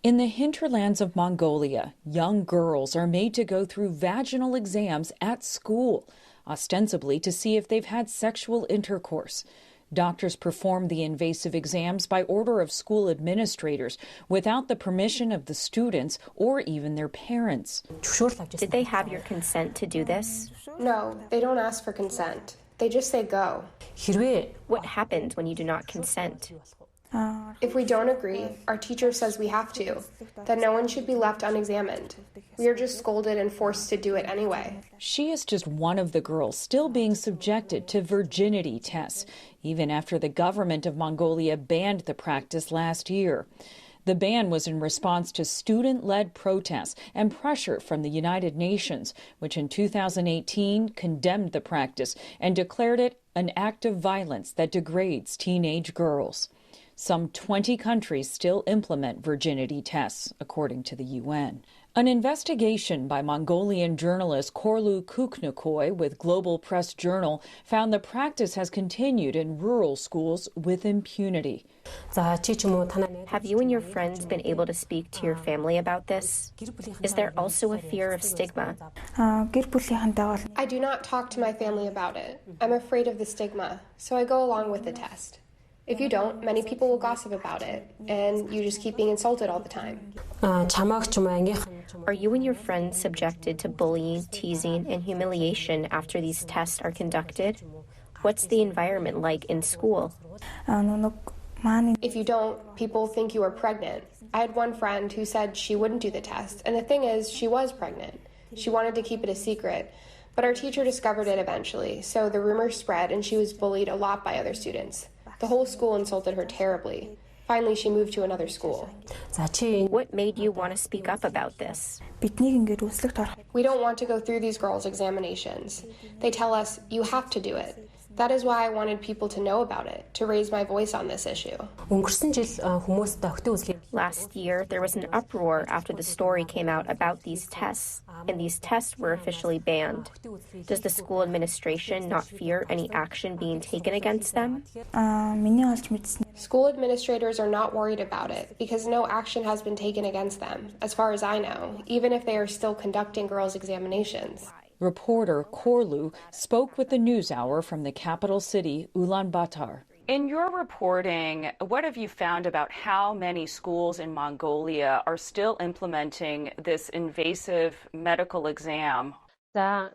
In the hinterlands of Mongolia, young girls are made to go through vaginal exams at school, ostensibly to see if they've had sexual intercourse. Doctors perform the invasive exams by order of school administrators without the permission of the students or even their parents. Did they have your consent to do this? No, they don't ask for consent. They just say go. What happens when you do not consent? If we don't agree, our teacher says we have to, that no one should be left unexamined. We are just scolded and forced to do it anyway. She is just one of the girls still being subjected to virginity tests, even after the government of Mongolia banned the practice last year. The ban was in response to student-led protests and pressure from the United Nations, which in 2018 condemned the practice and declared it an act of violence that degrades teenage girls. Some 20 countries still implement virginity tests, according to the UN. An investigation by Mongolian journalist Korlu Kuknukoy with Global Press Journal found the practice has continued in rural schools with impunity. Have you and your friends been able to speak to your family about this? Is there also a fear of stigma? I do not talk to my family about it. I'm afraid of the stigma, so I go along with the test. If you don't, many people will gossip about it, and you just keep being insulted all the time. Are you and your friends subjected to bullying, teasing, and humiliation after these tests are conducted? What's the environment like in school? If you don't, people think you are pregnant. I had one friend who said she wouldn't do the test, and the thing is, she was pregnant. She wanted to keep it a secret, but our teacher discovered it eventually, so the rumor spread and she was bullied a lot by other students. The whole school insulted her terribly. Finally, she moved to another school. What made you want to speak up about this? We don't want to go through these girls' examinations. They tell us, you have to do it. That is why I wanted people to know about it, to raise my voice on this issue. Last year, there was an uproar after the story came out about these tests, and these tests were officially banned. Does the school administration not fear any action being taken against them? School administrators are not worried about it because no action has been taken against them, as far as I know, even if they are still conducting girls' examinations. Reporter Korlu spoke with the NewsHour from the capital city, Ulaanbaatar. In your reporting, what have you found about how many schools in Mongolia are still implementing this invasive medical exam? I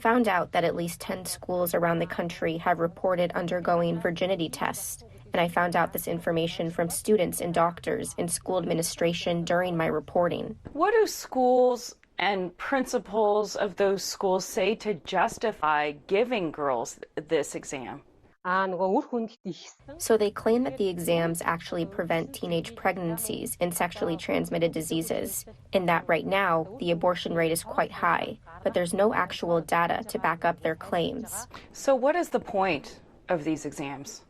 found out that at least 10 schools around the country have reported undergoing virginity tests, and I found out this information from students and doctors in school administration during my reporting. What do schools and principals of those schools say to justify giving girls this exam? So they claim that the exams actually prevent teenage pregnancies and sexually transmitted diseases, and that right now the abortion rate is quite high, but there's no actual data to back up their claims. So what is the point of these exams?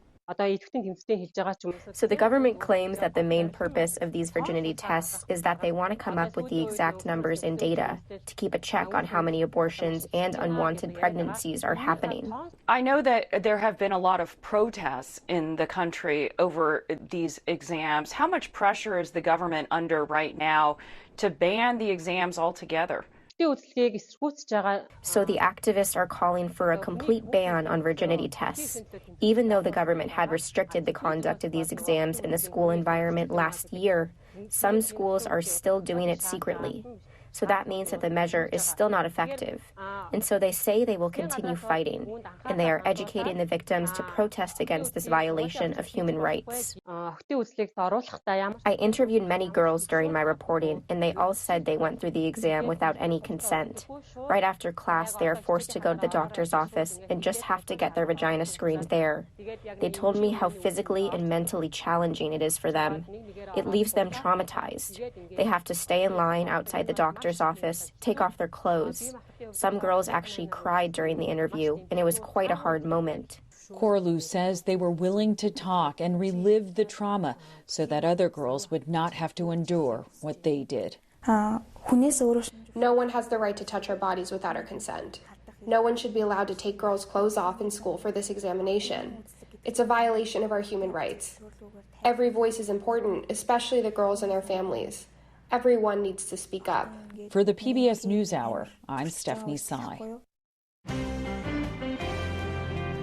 So the government claims that the main purpose of these virginity tests is that they want to come up with the exact numbers and data to keep a check on how many abortions and unwanted pregnancies are happening. I know that there have been a lot of protests in the country over these exams. How much pressure is the government under right now to ban the exams altogether? So the activists are calling for a complete ban on virginity tests. Even though the government had restricted the conduct of these exams in the school environment last year, some schools are still doing it secretly. So that means that the measure is still not effective. And so they say they will continue fighting, and they are educating the victims to protest against this violation of human rights. I interviewed many girls during my reporting, and they all said they went through the exam without any consent. Right after class, they are forced to go to the doctor's office and just have to get their vagina screened there. They told me how physically and mentally challenging it is for them. It leaves them traumatized. They have to stay in line outside the doctor's office, take off their clothes. Some girls actually cried during the interview, and it was quite a hard moment. Korlu says they were willing to talk and relive the trauma so that other girls would not have to endure what they did. No one has the right to touch our bodies without our consent. No one should be allowed to take girls' clothes off in school for this examination. It's a violation of our human rights. Every voice is important, especially the girls and their families. Everyone needs to speak up. For the PBS NewsHour, I'm Stephanie Sy.